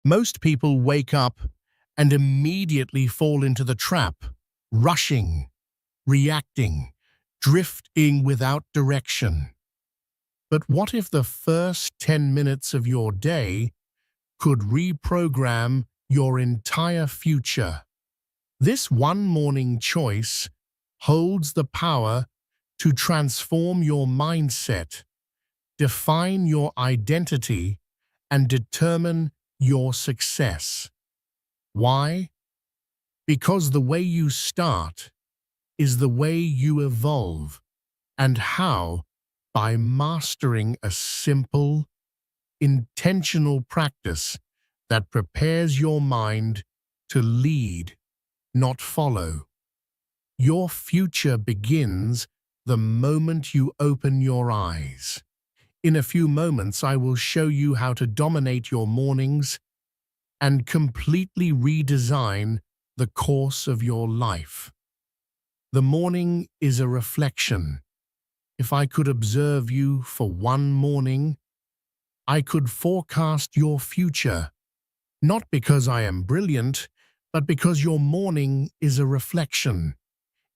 Most people wake up and immediately fall into the trap, rushing, reacting, drifting without direction. But what if the first 10 minutes of your day could reprogram your entire future? This one morning choice holds the power to transform your mindset, define your identity, and determine your success. Why? Because the way you start is the way you evolve. And how? By mastering a simple, intentional practice that prepares your mind to lead, not follow. Your future begins the moment you open your eyes. In a few moments, I will show you how to dominate your mornings and completely redesign the course of your life. The morning is a reflection. If I could observe you for one morning, I could forecast your future, not because I am brilliant, but because your morning is a reflection.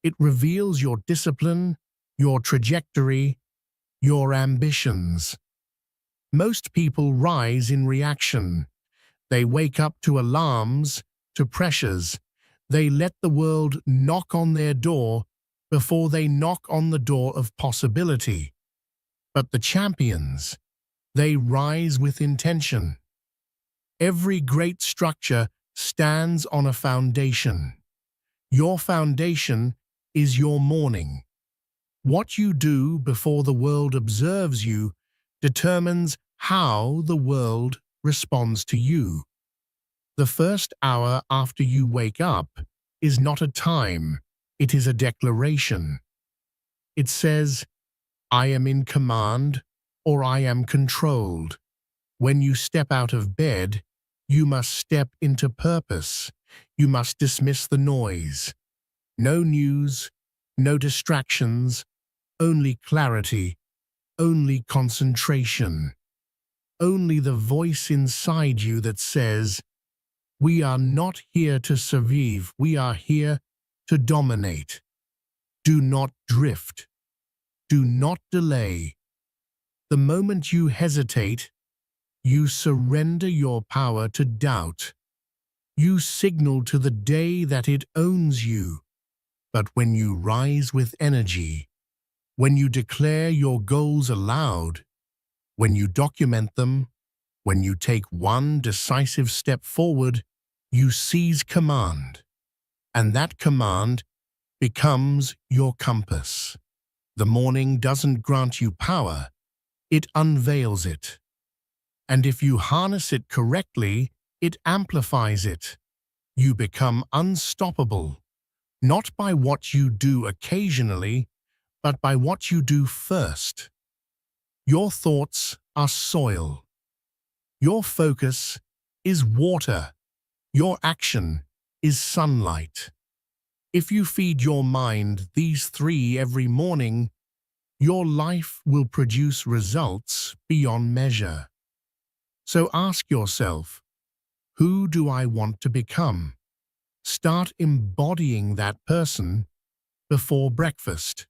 It reveals your discipline, your trajectory, your ambitions. Most people rise in reaction. They wake up to alarms, to pressures. They let the world knock on their door before they knock on the door of possibility. But the champions, they rise with intention. Every great structure stands on a foundation. Your foundation is your morning. What you do before the world observes you determines how the world responds to you. The first hour after you wake up is not a time, it is a declaration. It says, I am in command or I am controlled. When you step out of bed, you must step into purpose. You must dismiss the noise. No news, no distractions, only clarity, only concentration. Only the voice inside you that says, we are not here to survive, we are here to dominate. Do not drift. Do not delay. The moment you hesitate, you surrender your power to doubt. You signal to the day that it owns you. But when you rise with energy, when you declare your goals aloud, when you document them, when you take one decisive step forward, you seize command. And that command becomes your compass. The morning doesn't grant you power, it unveils it. And if you harness it correctly, it amplifies it. You become unstoppable, not by what you do occasionally, but by what you do first. Your thoughts are soil. Your focus is water. Your action is sunlight. If you feed your mind these three every morning, your life will produce results beyond measure. So ask yourself, who do I want to become? Start embodying that person before breakfast.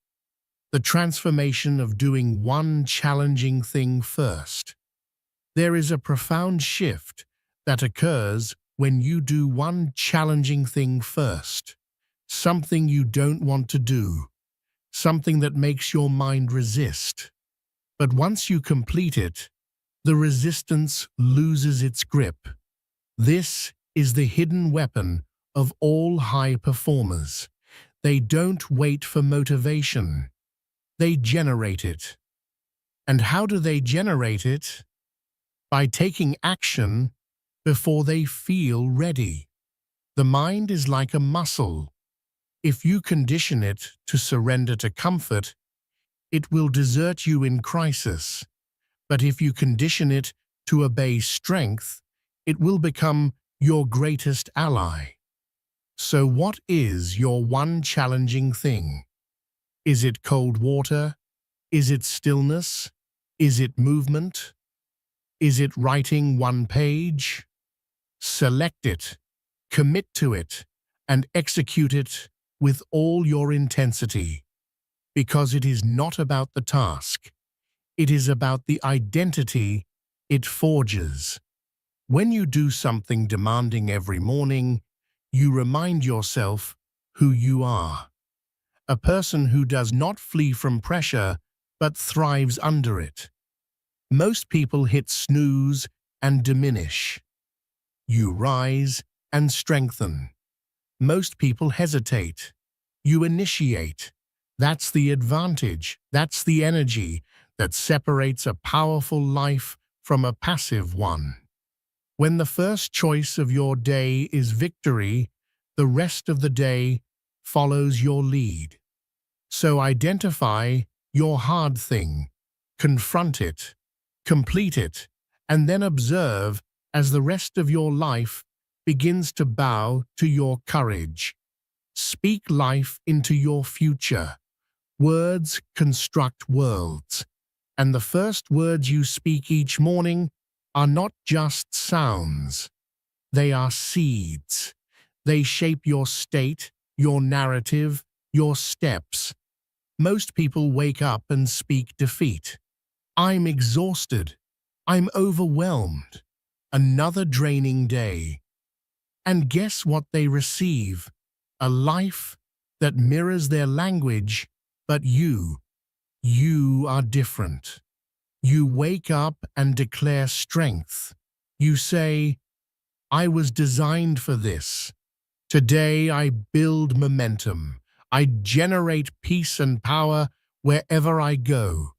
The transformation of doing one challenging thing first. There is a profound shift that occurs when you do one challenging thing first. Something you don't want to do. Something that makes your mind resist. But once you complete it, the resistance loses its grip. This is the hidden weapon of all high performers. They don't wait for motivation. They generate it. And how do they generate it? By taking action before they feel ready. The mind is like a muscle. If you condition it to surrender to comfort, it will desert you in crisis. But if you condition it to obey strength, it will become your greatest ally. So what is your one challenging thing? Is it cold water? Is it stillness? Is it movement? Is it writing one page? Select it, commit to it, and execute it with all your intensity, because it is not about the task. It is about the identity it forges. When you do something demanding every morning, you remind yourself who you are. A person who does not flee from pressure, but thrives under it. Most people hit snooze and diminish. You rise and strengthen. Most people hesitate. You initiate. That's the advantage. That's the energy that separates a powerful life from a passive one. When the first choice of your day is victory, the rest of the day follows your lead. So identify your hard thing, confront it, complete it, and then observe as the rest of your life begins to bow to your courage. Speak life into your future. Words construct worlds, and the first words you speak each morning are not just sounds. They are seeds. They shape your state, your narrative, your steps. Most people wake up and speak defeat. I'm exhausted. I'm overwhelmed. Another draining day. And guess what they receive? A life that mirrors their language, but you are different. You wake up and declare strength. You say, I was designed for this. Today I build momentum. I generate peace and power wherever I go.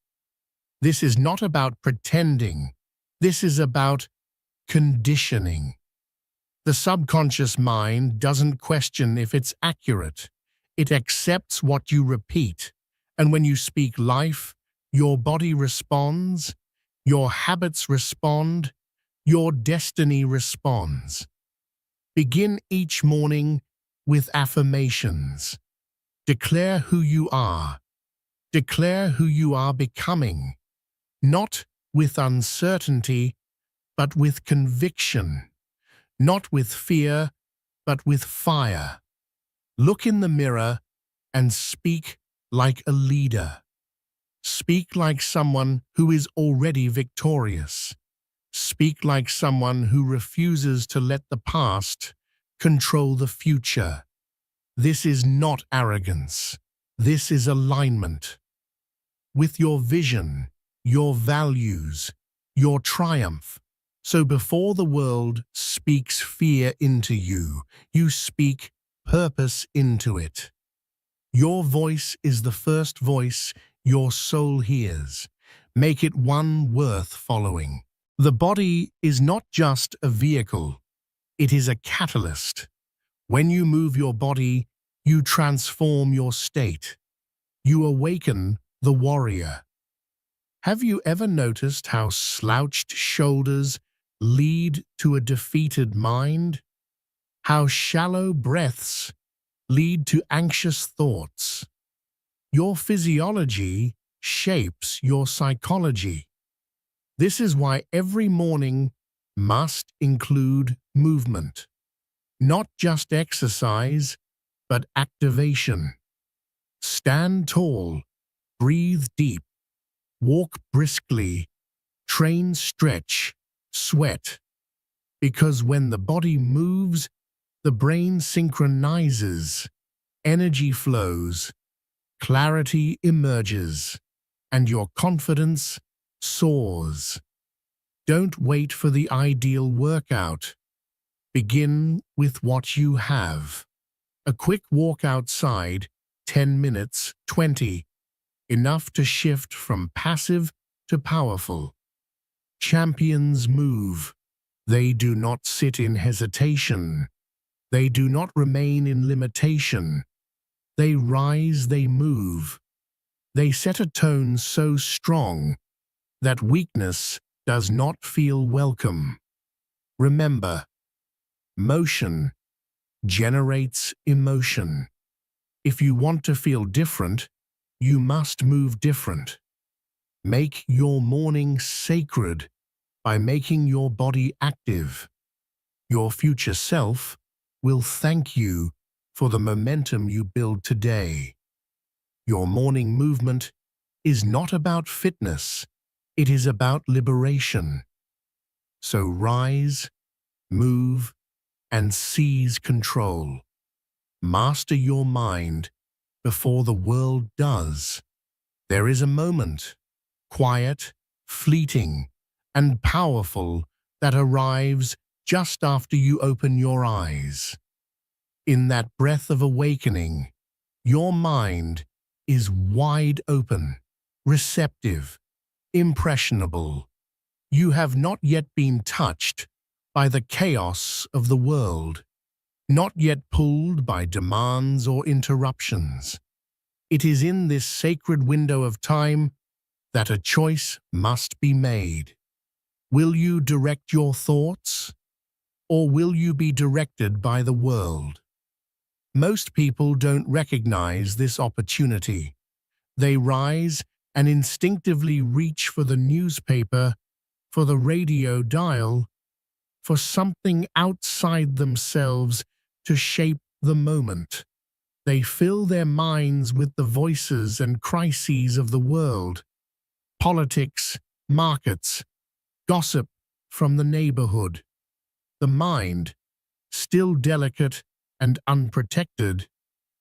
This is not about pretending. This is about conditioning. The subconscious mind doesn't question if it's accurate. It accepts what you repeat. And when you speak life, your body responds, your habits respond, your destiny responds. Begin each morning with affirmations. Declare who you are. Declare who you are becoming, not with uncertainty, but with conviction, not with fear, but with fire. Look in the mirror and speak like a leader. Speak like someone who is already victorious. Speak like someone who refuses to let the past control the future. This is not arrogance. This is alignment. With your vision, your values, your triumph. So before the world speaks fear into you, you speak purpose into it. Your voice is the first voice your soul hears. Make it one worth following. The body is not just a vehicle. It is a catalyst. When you move your body, you transform your state. You awaken the warrior. Have you ever noticed how slouched shoulders lead to a defeated mind? How shallow breaths lead to anxious thoughts? Your physiology shapes your psychology. This is why every morning must include movement. Not just exercise, but activation. Stand tall, breathe deep, walk briskly, train, stretch, sweat. Because when the body moves, the brain synchronizes, energy flows, clarity emerges, and your confidence soars. Don't wait for the ideal workout. Begin with what you have. A quick walk outside, 10 minutes, 20, enough to shift from passive to powerful. Champions move. They do not sit in hesitation. They do not remain in limitation. They rise, they move. They set a tone so strong that weakness does not feel welcome. Remember, motion generates emotion. If you want to feel different, you must move different. Make your morning sacred by making your body active. Your future self will thank you for the momentum you build today. Your morning movement is not about fitness, it is about liberation. So rise, move, and seize control. Master your mind before the world does. There is a moment, quiet, fleeting, and powerful, that arrives just after you open your eyes. In that breath of awakening, your mind is wide open, receptive, impressionable. You have not yet been touched by the chaos of the world, not yet pulled by demands or interruptions. It is in this sacred window of time that a choice must be made. Will you direct your thoughts, or will you be directed by the world? Most people don't recognize this opportunity. They rise and instinctively reach for the newspaper, for the radio dial, for something outside themselves to shape the moment. They fill their minds with the voices and crises of the world, politics, markets, gossip from the neighborhood. The mind, still delicate and unprotected,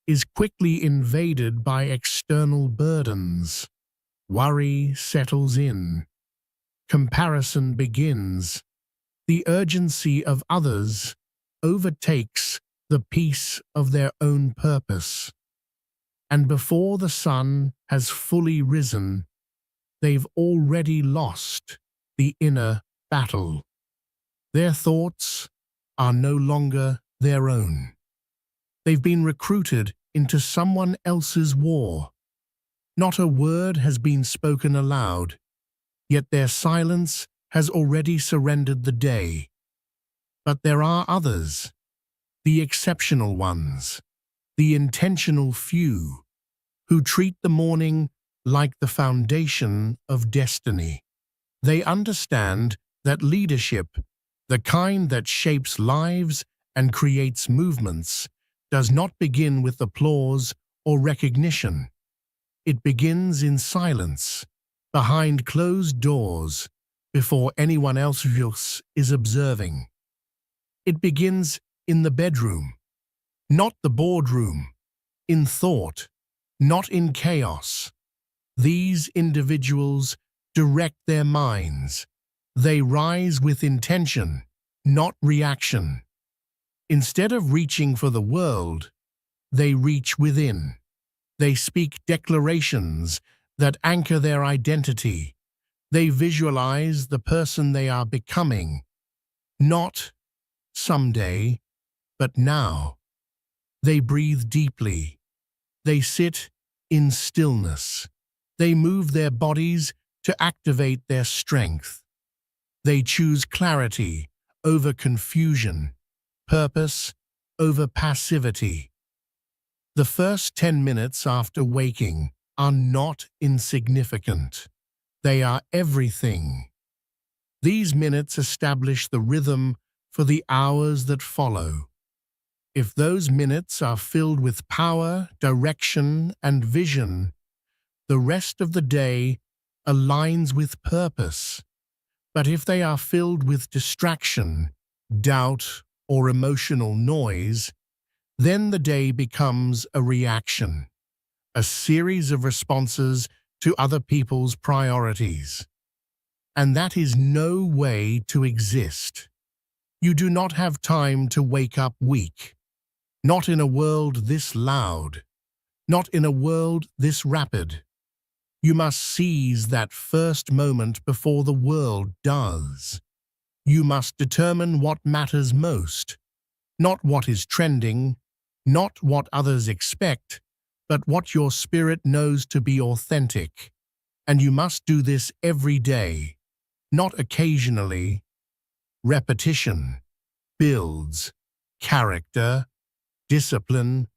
is quickly invaded by external burdens. Worry settles in. Comparison begins. The urgency of others overtakes the peace of their own purpose. And before the sun has fully risen, they've already lost the inner battle. Their thoughts are no longer their own. They've been recruited into someone else's war. Not a word has been spoken aloud, yet their silence has already surrendered the day. But there are others, the exceptional ones, the intentional few, who treat the morning like the foundation of destiny. They understand that leadership, the kind that shapes lives and creates movements, does not begin with applause or recognition. It begins in silence, behind closed doors, before anyone else is observing. It begins in the bedroom, not the boardroom, in thought, not in chaos. These individuals direct their minds. They rise with intention, not reaction. Instead of reaching for the world, they reach within. They speak declarations that anchor their identity. They visualize the person they are becoming, not someday, but now. They breathe deeply. They sit in stillness. They move their bodies to activate their strength. They choose clarity over confusion, purpose over passivity. The first 10 minutes after waking are not insignificant. They are everything. These minutes establish the rhythm for the hours that follow. If those minutes are filled with power, direction, and vision, the rest of the day aligns with purpose. But if they are filled with distraction, doubt, or emotional noise, then the day becomes a reaction, a series of responses to other people's priorities. And that is no way to exist. You do not have time to wake up weak. Not in a world this loud. Not in a world this rapid. You must seize that first moment before the world does. You must determine what matters most, not what is trending, not what others expect, but what your spirit knows to be authentic. And you must do this every day, not occasionally. Repetition builds character, discipline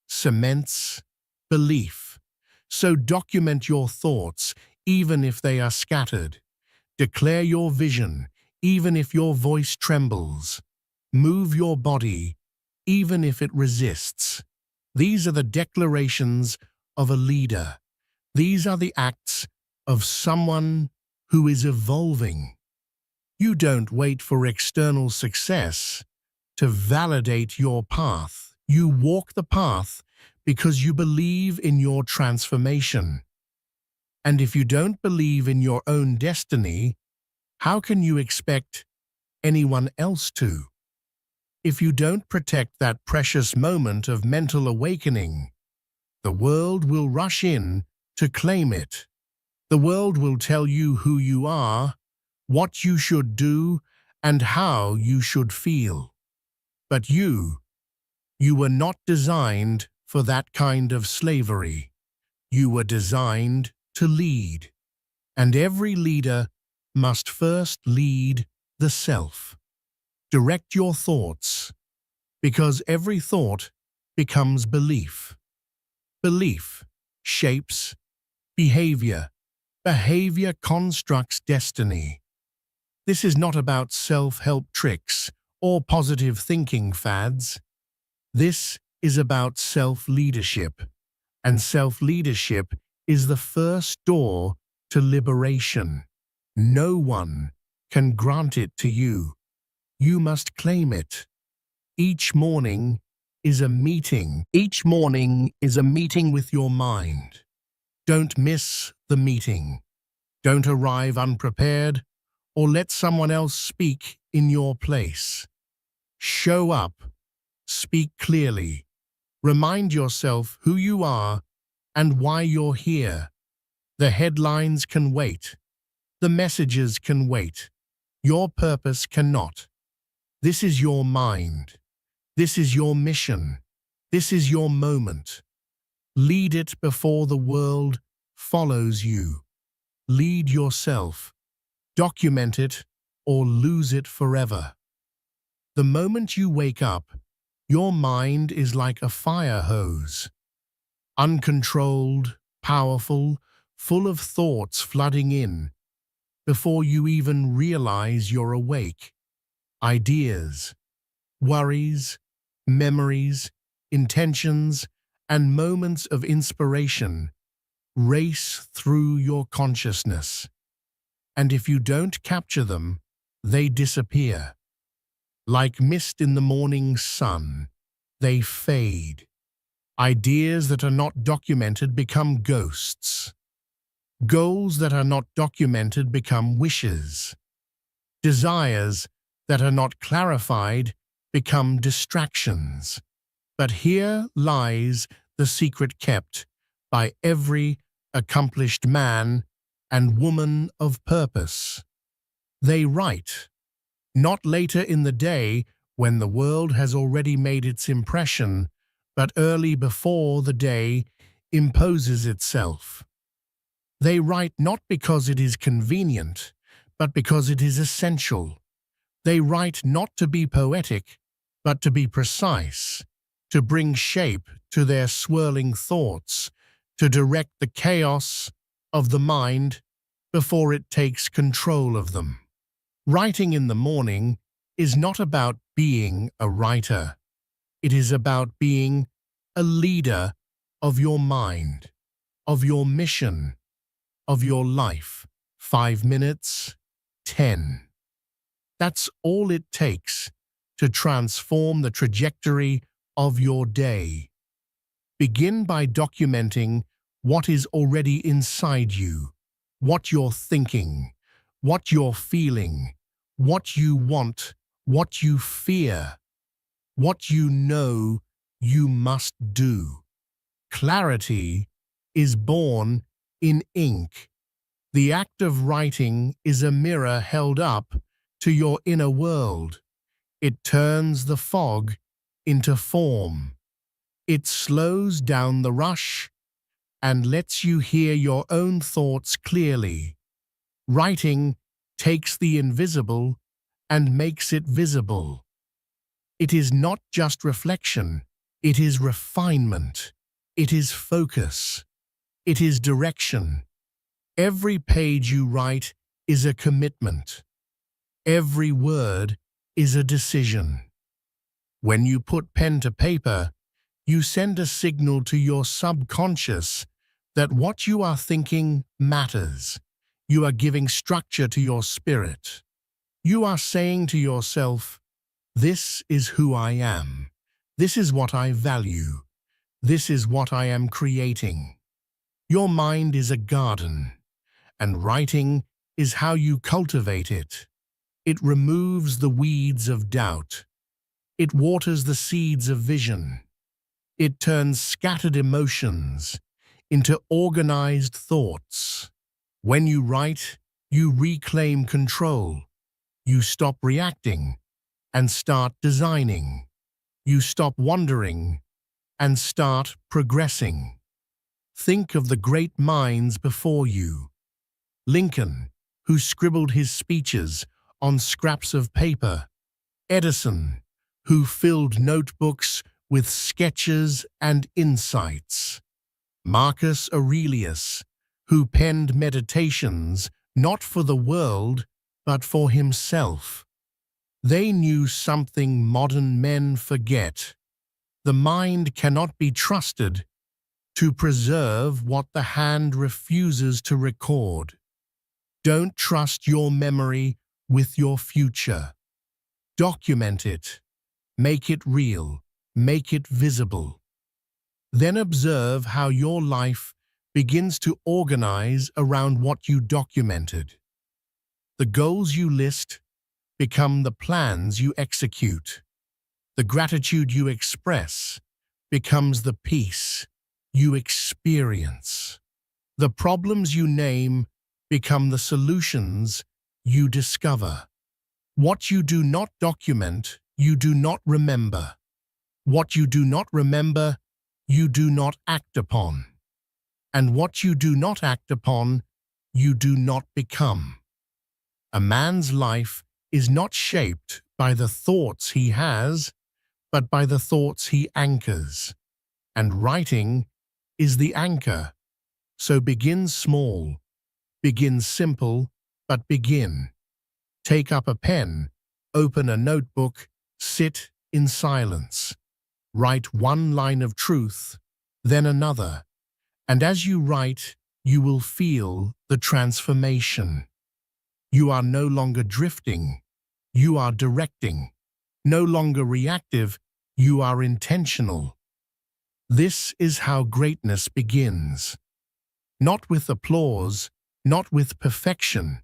cements belief. So document your thoughts, even if they are scattered. Declare your vision, even if your voice trembles. Move your body, even if it resists. These are the declarations of a leader. These are the acts of someone who is evolving. You don't wait for external success to validate your path. You walk the path because you believe in your transformation. And if you don't believe in your own destiny, how can you expect anyone else to? If you don't protect that precious moment of mental awakening, the world will rush in to claim it. The world will tell you who you are, what you should do, and how you should feel. But you were not designed for that kind of slavery. You were designed to lead. And every leader must first lead the self. Direct your thoughts, because every thought becomes belief. Belief shapes behavior. Behavior constructs destiny. This is not about self-help tricks or positive thinking fads. This is about self-leadership, and self-leadership is the first door to liberation. No one can grant it to you. You must claim it. Each morning is a meeting. Each morning is a meeting with your mind. Don't miss the meeting. Don't arrive unprepared or let someone else speak in your place. Show up. Speak clearly. Remind yourself who you are and why you're here. The headlines can wait. The messages can wait. Your purpose cannot. This is your mind. This is your mission. This is your moment. Lead it before the world follows you. Lead yourself. Document it or lose it forever. The moment you wake up, your mind is like a fire hose. Uncontrolled, powerful, full of thoughts flooding in. Before you even realize you're awake, ideas, worries, memories, intentions, and moments of inspiration race through your consciousness. And if you don't capture them, they disappear. Like mist in the morning sun, they fade. Ideas that are not documented become ghosts. Goals that are not documented become wishes. Desires that are not clarified become distractions. But here lies the secret kept by every accomplished man and woman of purpose. They write, not later in the day when the world has already made its impression, but early before the day imposes itself. They write not because it is convenient, but because it is essential. They write not to be poetic, but to be precise, to bring shape to their swirling thoughts, to direct the chaos of the mind before it takes control of them. Writing in the morning is not about being a writer. It is about being a leader of your mind, of your mission, of your life. 5 minutes, 10. That's all it takes to transform the trajectory of your day. Begin by documenting what is already inside you, what you're thinking, what you're feeling, what you want, what you fear, what you know you must do. Clarity is born in ink. The act of writing is a mirror held up to your inner world. It turns the fog into form. It slows down the rush and lets you hear your own thoughts clearly. Writing takes the invisible and makes it visible. It is not just reflection, it is refinement. It is focus. It is direction. Every page you write is a commitment. Every word is a decision. When you put pen to paper, you send a signal to your subconscious that what you are thinking matters. You are giving structure to your spirit. You are saying to yourself, "This is who I am. This is what I value. This is what I am creating." Your mind is a garden, and writing is how you cultivate it. It removes the weeds of doubt. It waters the seeds of vision. It turns scattered emotions into organized thoughts. When you write, you reclaim control. You stop reacting and start designing. You stop wondering and start progressing. Think of the great minds before you. Lincoln, who scribbled his speeches on scraps of paper. Edison, who filled notebooks with sketches and insights. Marcus Aurelius, who penned meditations not for the world, but for himself. They knew something modern men forget. The mind cannot be trusted to preserve what the hand refuses to record. Don't trust your memory with your future. Document it. Make it real. Make it visible. Then observe how your life begins to organize around what you documented. The goals you list become the plans you execute. The gratitude you express becomes the peace you experience. The problems you name become the solutions you discover. What you do not document, you do not remember. What you do not remember, you do not act upon. And what you do not act upon, you do not become. A man's life is not shaped by the thoughts he has, but by the thoughts he anchors. And writing is the anchor. So begin small, begin simple, but begin. Take up a pen, open a notebook, sit in silence. Write one line of truth, then another. And as you write, you will feel the transformation. You are no longer drifting, you are directing. No longer reactive, you are intentional. This is how greatness begins. Not with applause, not with perfection,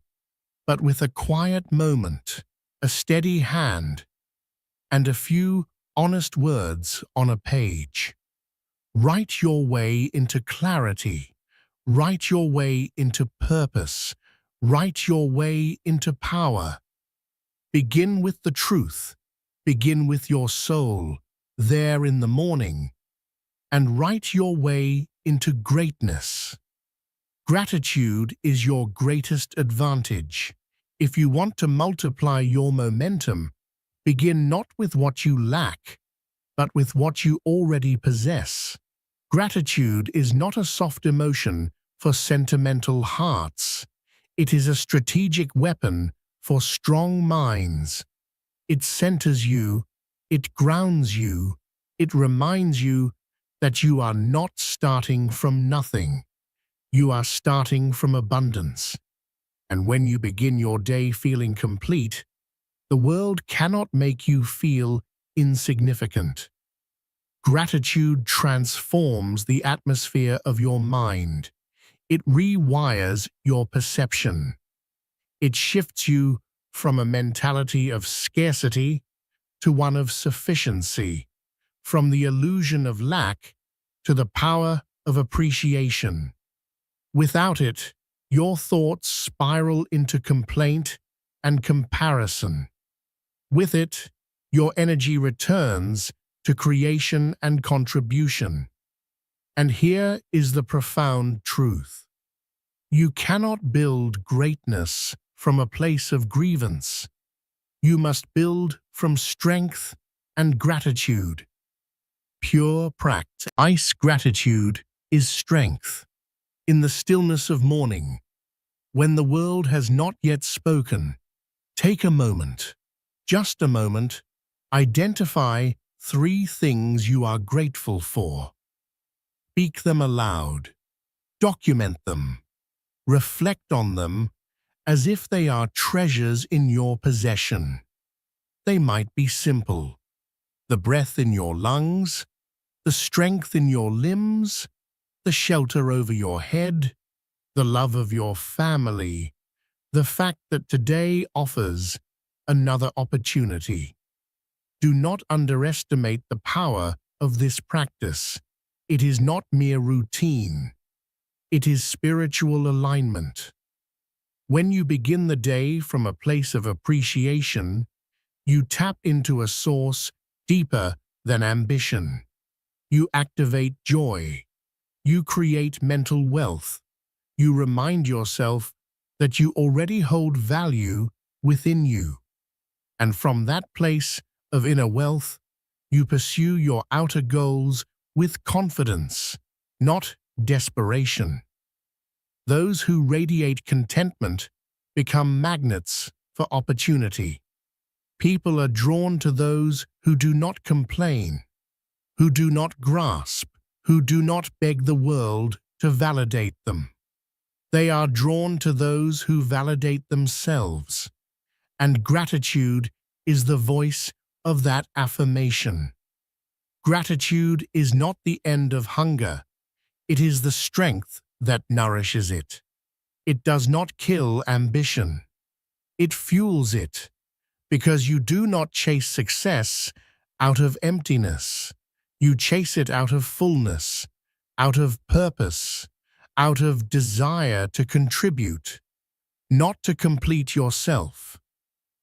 but with a quiet moment, a steady hand, and a few honest words on a page. Write your way into clarity. Write your way into purpose. Write your way into power. Begin with the truth. Begin with your soul, there in the morning, and write your way into greatness. Gratitude is your greatest advantage. If you want to multiply your momentum, begin not with what you lack, but with what you already possess. Gratitude is not a soft emotion for sentimental hearts. It is a strategic weapon for strong minds. It centers you, it grounds you, it reminds you that you are not starting from nothing. You are starting from abundance. And when you begin your day feeling complete, the world cannot make you feel insignificant. Gratitude transforms the atmosphere of your mind. It rewires your perception. It shifts you from a mentality of scarcity to one of sufficiency, from the illusion of lack to the power of appreciation. Without it, your thoughts spiral into complaint and comparison. With it, your energy returns to creation and contribution. And here is the profound truth. You cannot build greatness from a place of grievance. You must build from strength and gratitude. Pure practice. Ice gratitude is strength. In the stillness of morning, when the world has not yet spoken, take a moment, just a moment, identify 3 things you are grateful for. Speak them aloud. Document them. Reflect on them as if they are treasures in your possession. They might be simple: the breath in your lungs, the strength in your limbs, the shelter over your head, the love of your family, the fact that today offers another opportunity. Do not underestimate the power of this practice. It is not mere routine. It is spiritual alignment. When you begin the day from a place of appreciation, you tap into a source deeper than ambition. You activate joy. You create mental wealth. You remind yourself that you already hold value within you. And from that place of inner wealth, you pursue your outer goals with confidence, not desperation. Those who radiate contentment become magnets for opportunity. People are drawn to those who do not complain, who do not grasp, who do not beg the world to validate them. They are drawn to those who validate themselves, and gratitude is the voice of that affirmation. Gratitude is not the end of hunger. It is the strength that nourishes it. It does not kill ambition. It fuels it, because you do not chase success out of emptiness. You chase it out of fullness, out of purpose, out of desire to contribute, not to complete yourself.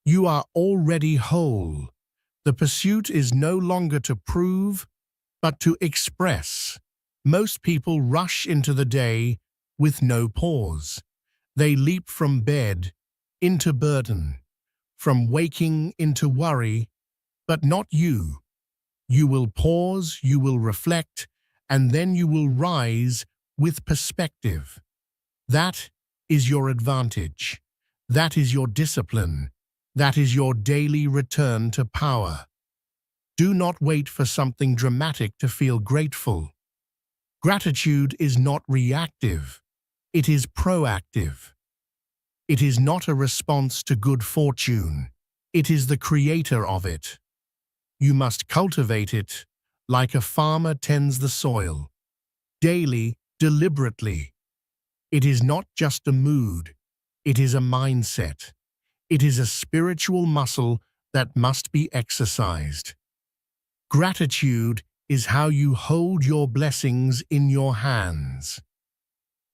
You are already whole. The pursuit is no longer to prove, but to express. Most people rush into the day with no pause. They leap from bed into burden, from waking into worry, but not you. You will pause, you will reflect, and then you will rise with perspective. That is your advantage. That is your discipline. That is your daily return to power. Do not wait for something dramatic to feel grateful. Gratitude is not reactive. It is proactive. It is not a response to good fortune. It is the creator of it. You must cultivate it like a farmer tends the soil, daily, deliberately. It is not just a mood. It is a mindset. It is a spiritual muscle that must be exercised. Gratitude is how you hold your blessings in your hands.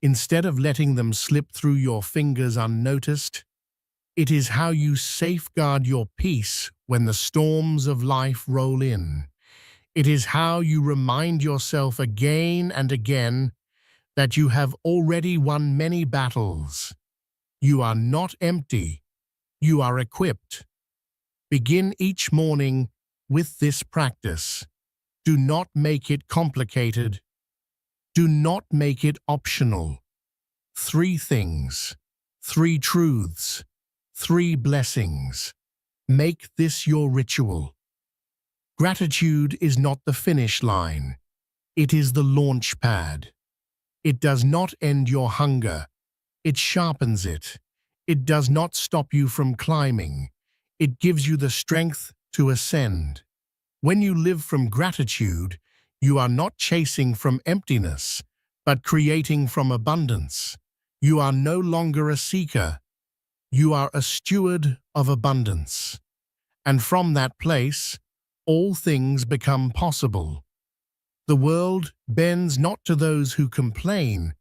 Instead of letting them slip through your fingers unnoticed, it is how you safeguard your peace when the storms of life roll in. It is how you remind yourself again and again that you have already won many battles. You are not empty. You are equipped. Begin each morning with this practice. Do not make it complicated. Do not make it optional. 3 things, 3 truths, 3 blessings. Make this your ritual. Gratitude is not the finish line. It is the launch pad. It does not end your hunger. It sharpens it. It does not stop you from climbing. It gives you the strength to ascend. When you live from gratitude, you are not chasing from emptiness, but creating from abundance. You are no longer a seeker. You are a steward of abundance. And from that place, all things become possible. The world bends not to those who complain,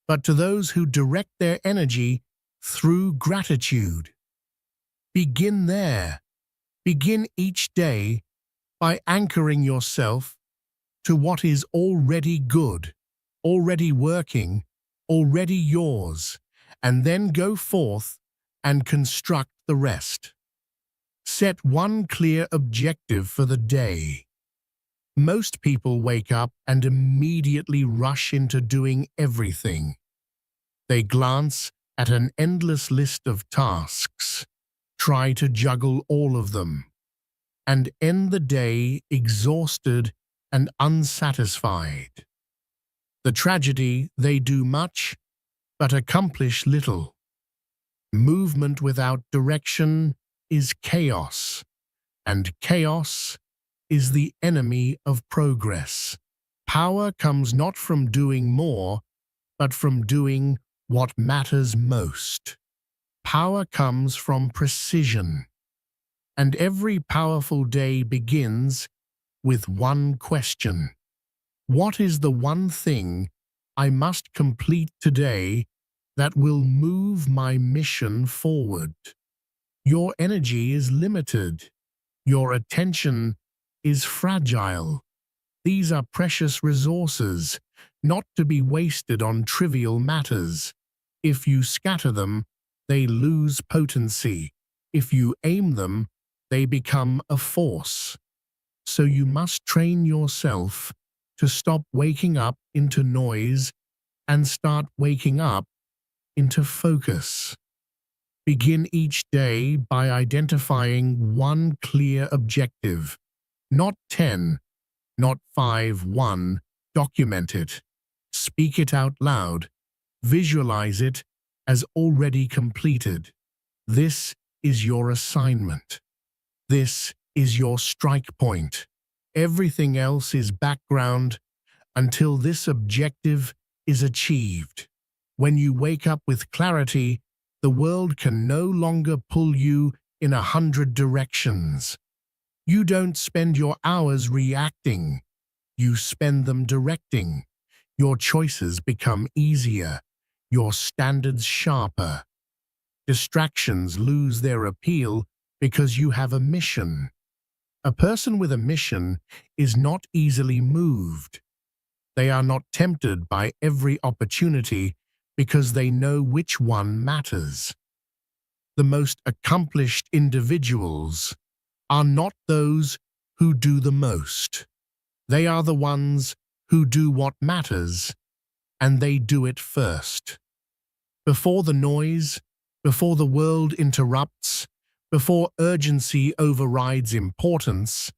but to those who direct their energy through gratitude. Begin there. Begin each day by anchoring yourself to what is already good, already working, already yours, and then go forth and construct the rest. Set one clear objective for the day. Most people wake up and immediately rush into doing everything. They glance at an endless list of tasks, try to juggle all of them. and end the day exhausted and unsatisfied. The tragedy, they do much, but accomplish little. Movement without direction is chaos, and chaos is the enemy of progress. Power comes not from doing more, but from doing what matters most. Power comes from precision, and every powerful day begins with one question. What is the one thing I must complete today that will move my mission forward? Your energy is limited. Your attention is fragile. These are precious resources, not to be wasted on trivial matters. If you scatter them, they lose potency. If you aim them, they become a force. So you must train yourself to stop waking up into noise and start waking up into focus. Begin each day by identifying one clear objective, not 10, not 5, one. Document it. Speak it out loud. Visualize it as already completed. This is your assignment. This is your strike point. Everything else is background until this objective is achieved. When you wake up with clarity, the world can no longer pull you in 100 directions. You don't spend your hours reacting. You spend them directing. Your choices become easier. Your standards sharper. Distractions lose their appeal because you have a mission. A person with a mission is not easily moved. They are not tempted by every opportunity because they know which one matters. The most accomplished individuals are not those who do the most. They are the ones who do what matters, and they do it first. Before the noise, before the world interrupts, before urgency overrides importance,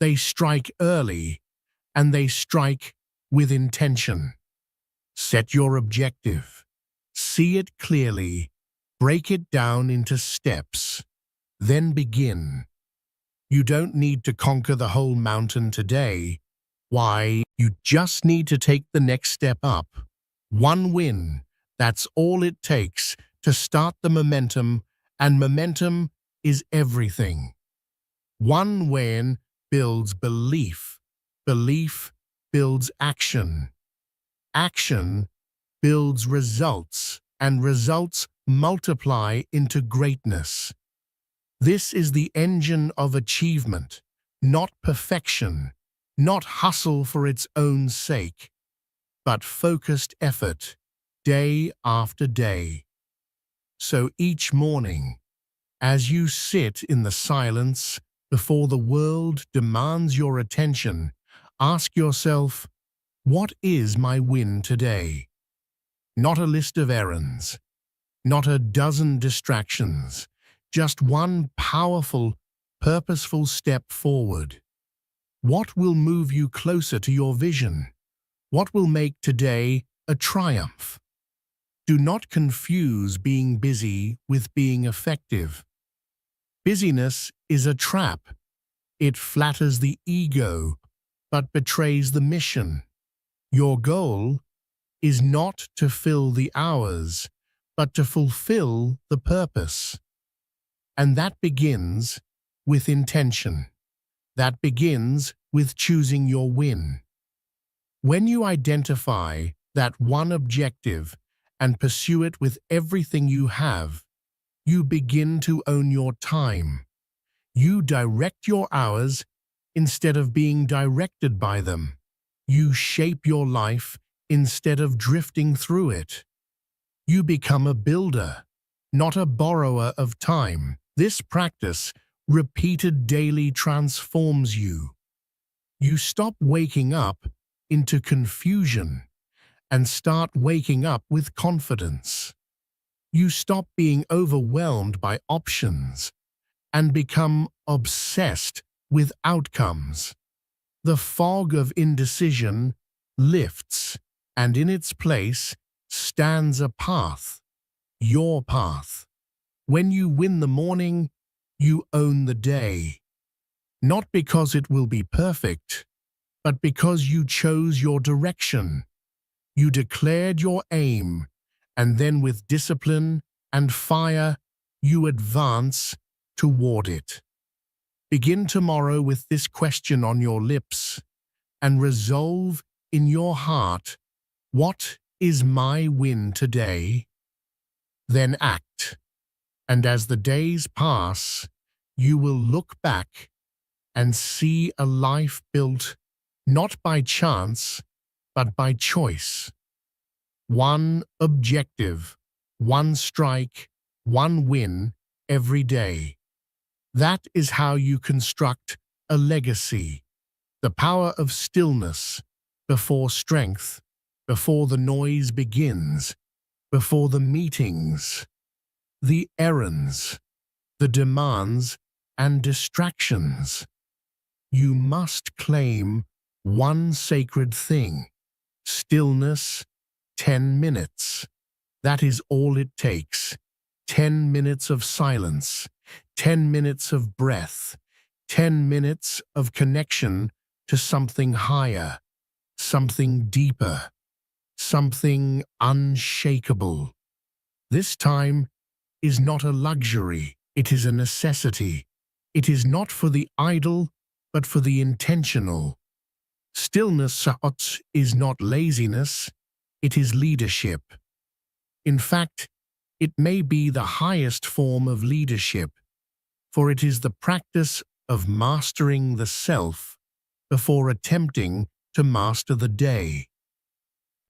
they strike early, and they strike with intention. Set your objective. See it clearly. Break it down into steps. Then begin. You don't need to conquer the whole mountain today. Why, you just need to take the next step up. One win, that's all it takes to start the momentum, and momentum is everything. One win builds belief. Belief builds action. Action builds results, and results multiply into greatness. This is the engine of achievement, not perfection, not hustle for its own sake, but focused effort, day after day. So each morning, as you sit in the silence before the world demands your attention, ask yourself, what is my win today? Not a list of errands, not a dozen distractions, just one powerful, purposeful step forward. What will move you closer to your vision? What will make today a triumph? Do not confuse being busy with being effective. Busyness is a trap. It flatters the ego, but betrays the mission. Your goal is not to fill the hours, but to fulfill the purpose. And that begins with intention. That begins with choosing your win. When you identify that one objective and pursue it with everything you have, you begin to own your time. You direct your hours instead of being directed by them. You shape your life instead of drifting through it. You become a builder, not a borrower of time. This practice, repeated daily, transforms you. You stop waking up into confusion and start waking up with confidence. You stop being overwhelmed by options and become obsessed with outcomes. The fog of indecision lifts, and in its place stands a path, your path. When you win the morning, you own the day. Not because it will be perfect, but because you chose your direction. You declared your aim, and then with discipline and fire, you advance toward it. Begin tomorrow with this question on your lips, and resolve in your heart, what is my win today? Then act, and as the days pass, you will look back and see a life built not by chance, but by choice. One objective, one strike, one win every day. That is how you construct a legacy. The power of stillness before strength, before the noise begins, before the meetings, the errands, the demands and distractions. You must claim one sacred thing, stillness, 10 minutes. That is all it takes. 10 minutes of silence, 10 minutes of breath, 10 minutes of connection to something higher, something deeper, something unshakable. This time is not a luxury, it is a necessity. It is not for the idle, but for the intentional. Stillness is not laziness, it is leadership. In fact, it may be the highest form of leadership, for it is the practice of mastering the self before attempting to master the day.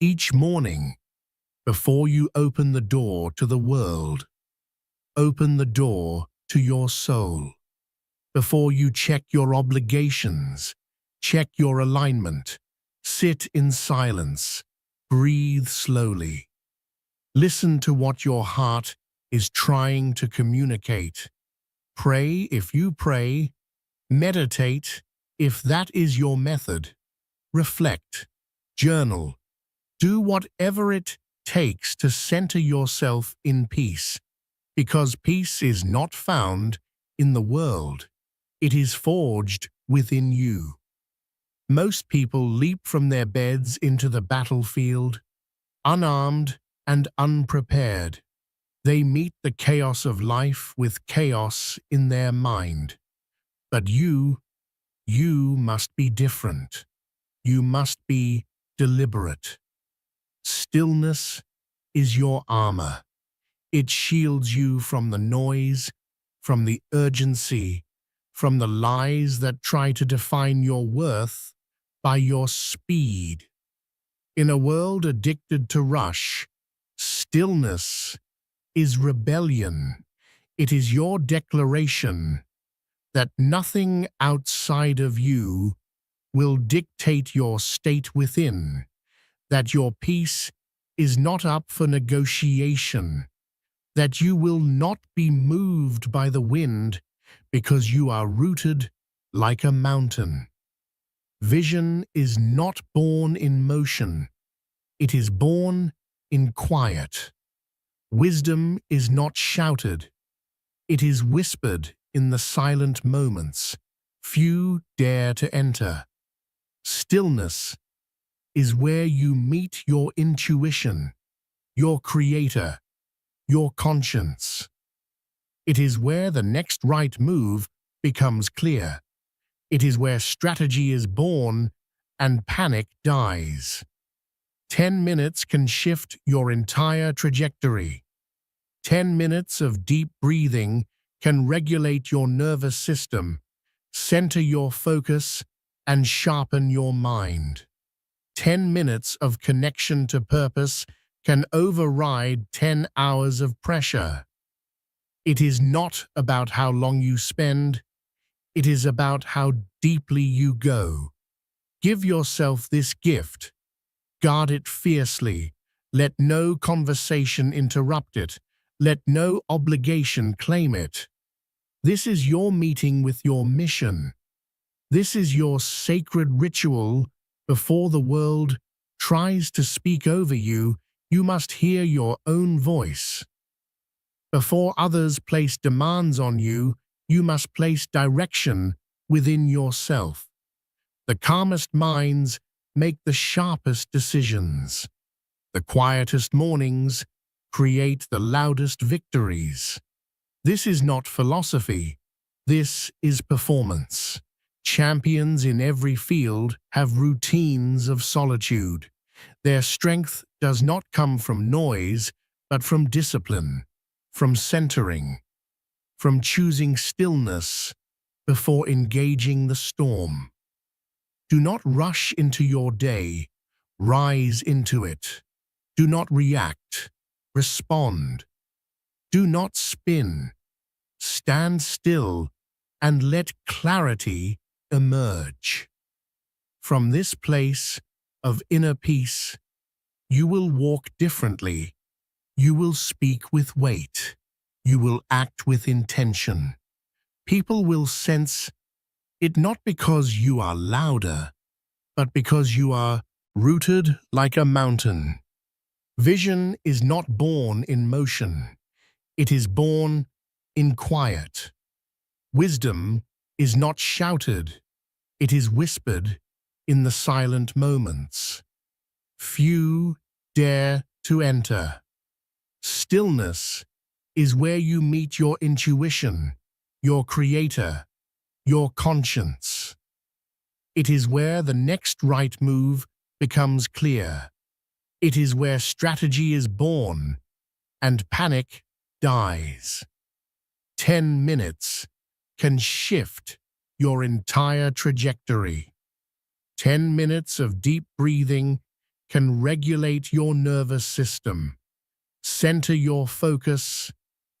Each morning, before you open the door to the world, open the door to your soul. Before you check your obligations, check your alignment, sit in silence, breathe slowly. Listen to what your heart is trying to communicate. Pray if you pray, meditate if that is your method. Reflect, journal, do whatever it takes to center yourself in peace, because peace is not found in the world. It is forged within you. Most people leap from their beds into the battlefield, unarmed and unprepared. They meet the chaos of life with chaos in their mind. But you must be different. You must be deliberate. Stillness is your armor. It shields you from the noise, from the urgency, from the lies that try to define your worth by your speed. In a world addicted to rush, stillness is rebellion. It is your declaration that nothing outside of you will dictate your state within, that your peace is not up for negotiation, that you will not be moved by the wind because you are rooted like a mountain. Vision is not born in motion, it is born in quiet. Wisdom is not shouted, it is whispered in the silent moments few dare to enter. Stillness is where you meet your intuition, your creator, your conscience. It is where the next right move becomes clear. It is where strategy is born and panic dies. 10 minutes can shift your entire trajectory. 10 minutes of deep breathing can regulate your nervous system, center your focus, and sharpen your mind. 10 minutes of connection to purpose can override 10 hours of pressure. It is not about how long you spend, it is about how deeply you go. Give yourself this gift. Guard it fiercely. Let no conversation interrupt it. Let no obligation claim it. This is your meeting with your mission. This is your sacred ritual. Before the world tries to speak over you, you must hear your own voice. Before others place demands on you, you must place direction within yourself. The calmest minds make the sharpest decisions. The quietest mornings create the loudest victories. This is not philosophy. This is performance. Champions in every field have routines of solitude. Their strength does not come from noise, but from discipline, from centering, from choosing stillness before engaging the storm. Do not rush into your day. Rise into it. Do not react. Respond. Do not spin. Stand still and let clarity emerge. From this place of inner peace, you will walk differently. You will speak with weight. You will act with intention. People will sense it not because you are louder, but because you are rooted like a mountain. Vision is not born in motion. It is born in quiet. Wisdom is not shouted. It is whispered in the silent moments. Few dare to enter. Stillness is where you meet your intuition, your creator, your conscience. It is where the next right move becomes clear. It is where strategy is born and panic dies. 10 minutes can shift your entire trajectory. 10 minutes of deep breathing can regulate your nervous system, center your focus,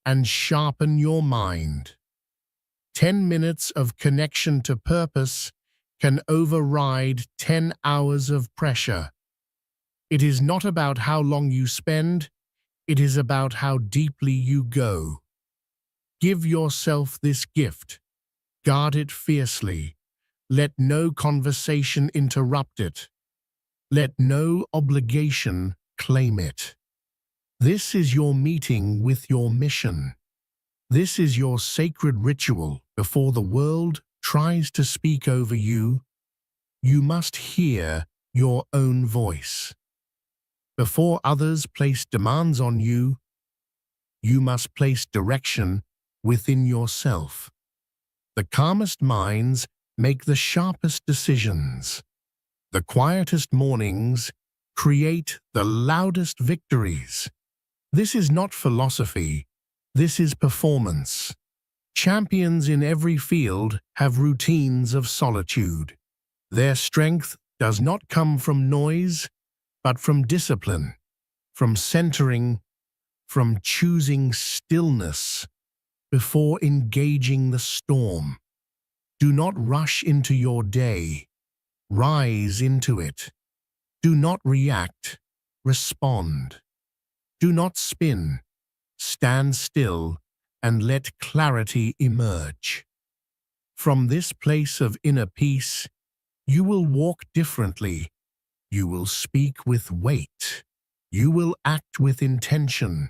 and sharpen your mind. 10 minutes of connection to purpose can override 10 hours of pressure. It is not about how long you spend, it is about how deeply you go. Give yourself this gift. Guard it fiercely. Let no conversation interrupt it. Let no obligation claim it. This is your meeting with your mission. This is your sacred ritual. Before the world tries to speak over you, you must hear your own voice. Before others place demands on you, you must place direction within yourself. The calmest minds make the sharpest decisions. The quietest mornings create the loudest victories. This is not philosophy. This is performance. Champions in every field have routines of solitude. Their strength does not come from noise, but from discipline, from centering, from choosing stillness before engaging the storm. Do not rush into your day. Rise into it. Do not react. Respond. Do not spin. Stand still and let clarity emerge. From this place of inner peace, you will walk differently. You will speak with weight. You will act with intention.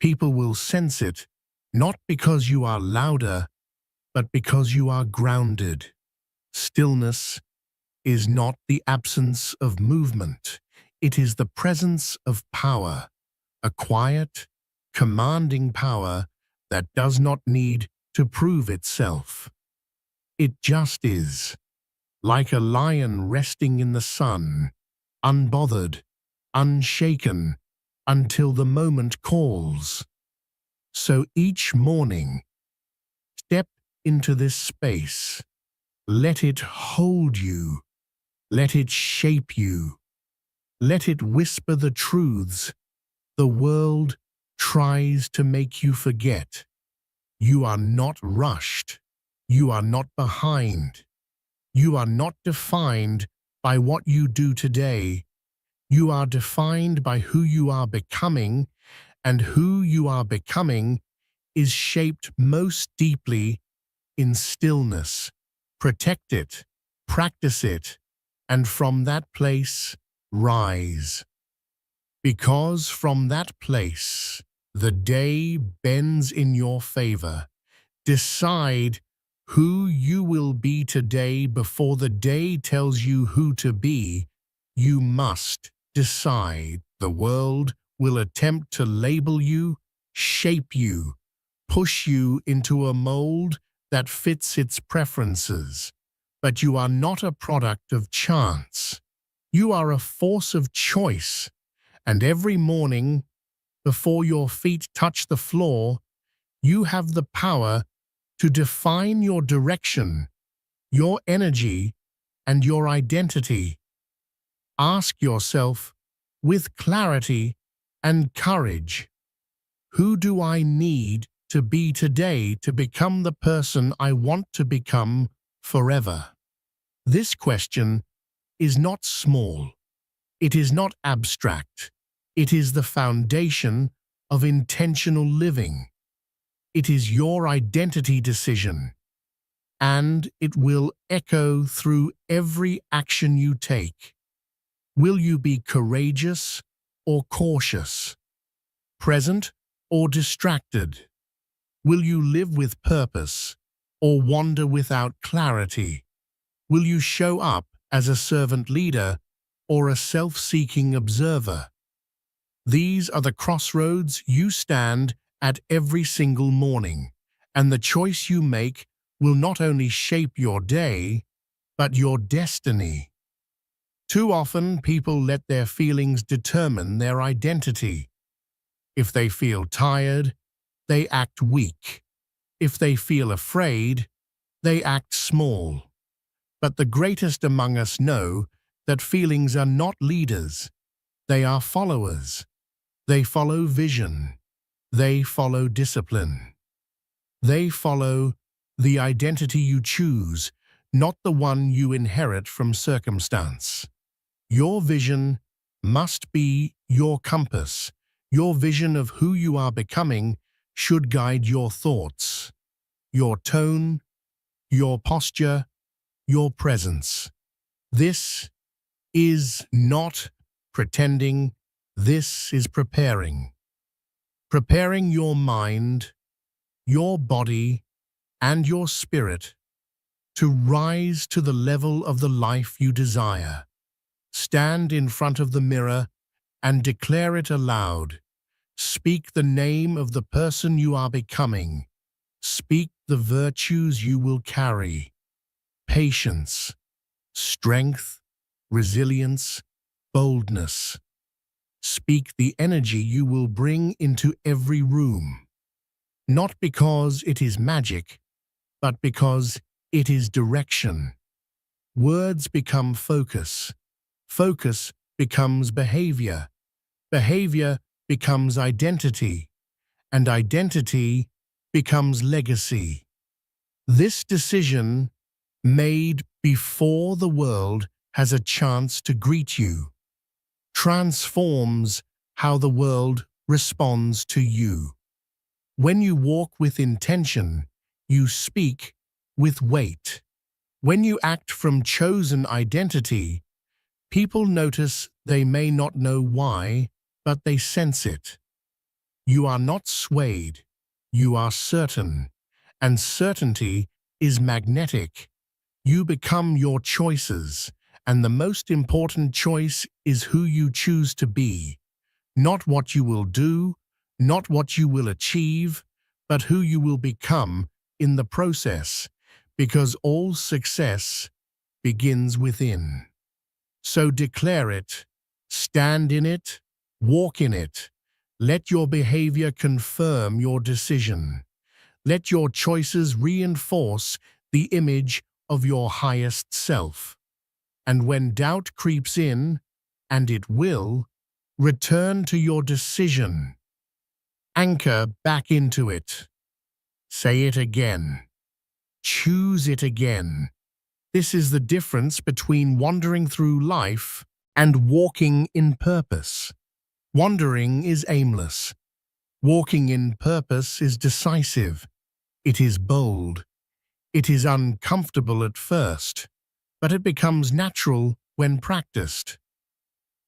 People will sense it, not because you are louder, but because you are grounded. Stillness is not the absence of movement. It is the presence of power, a quiet, commanding power that does not need to prove itself. It just is, like a lion resting in the sun, unbothered, unshaken, until the moment calls. So each morning, step into this space. Let it hold you. Let it shape you. Let it whisper the truths the world tries to make you forget. You are not rushed. You are not behind. You are not defined by what you do today. You are defined by who you are becoming, and who you are becoming is shaped most deeply in stillness, protect it, practice it, and from that place, rise. Because from that place, the day bends in your favor. Decide who you will be today before the day tells you who to be. You must decide. The world will attempt to label you, shape you, push you into a mold that fits its preferences. But you are not a product of chance. You are a force of choice. And every morning, before your feet touch the floor, you have the power to define your direction, your energy, and your identity. Ask yourself, with clarity and courage, who do I need to be today to become the person I want to become forever? This question is not small. It is not abstract. It is the foundation of intentional living. It is your identity decision, and it will echo through every action you take. Will you be courageous or cautious? Present or distracted? Will you live with purpose or wander without clarity? Will you show up as a servant leader or a self-seeking observer? These are the crossroads you stand at every single morning, and the choice you make will not only shape your day, but your destiny. Too often, people let their feelings determine their identity. If they feel tired, they act weak. If they feel afraid, they act small. But the greatest among us know that feelings are not leaders. They are followers. They follow vision. They follow discipline. They follow the identity you choose, not the one you inherit from circumstance. Your vision must be your compass. Your vision of who you are becoming should guide your thoughts, your tone, your posture, your presence. This is not pretending. This is preparing. Preparing your mind, your body, and your spirit to rise to the level of the life you desire. Stand in front of the mirror and declare it aloud. Speak the name of the person you are becoming. Speak the virtues you will carry. Patience, strength, resilience, boldness. Speak the energy you will bring into every room. Not because it is magic, but because it is direction. Words become focus. Focus becomes behavior. Behavior becomes identity. And identity becomes legacy. This decision, made before the world has a chance to greet you, transforms how the world responds to you. When you walk with intention, you speak with weight. When you act from chosen identity, people notice. They may not know why, but they sense it. You are not swayed. You are certain. And certainty is magnetic. You become your choices, and the most important choice is who you choose to be. Not what you will do, not what you will achieve, but who you will become in the process, because all success begins within. So declare it, stand in it, walk in it. Let your behavior confirm your decision. Let your choices reinforce the image of your highest self. And when doubt creeps in, and it will, return to your decision. Anchor back into it. Say it again. Choose it again. This is the difference between wandering through life and walking in purpose. Wandering is aimless. Walking in purpose is decisive. It is bold. It is uncomfortable at first, but it becomes natural when practiced.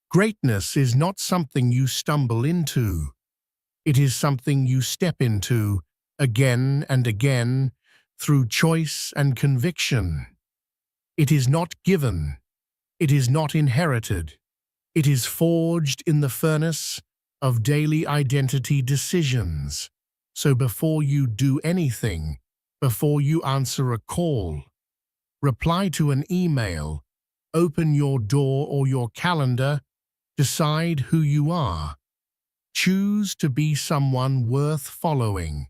Greatness is not something you stumble into. It is something you step into again and again through choice and conviction. It is not given. It is not inherited. It is forged in the furnace of daily identity decisions. So before you do anything, before you answer a call, reply to an email, open your door or your calendar, decide who you are. Choose to be someone worth following.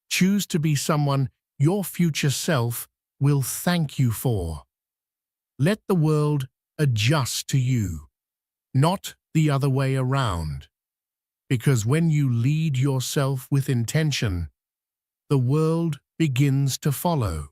Choose to be someone your future self will thank you for. Let the world adjust to you, not the other way around. Because when you lead yourself with intention, the world begins to follow.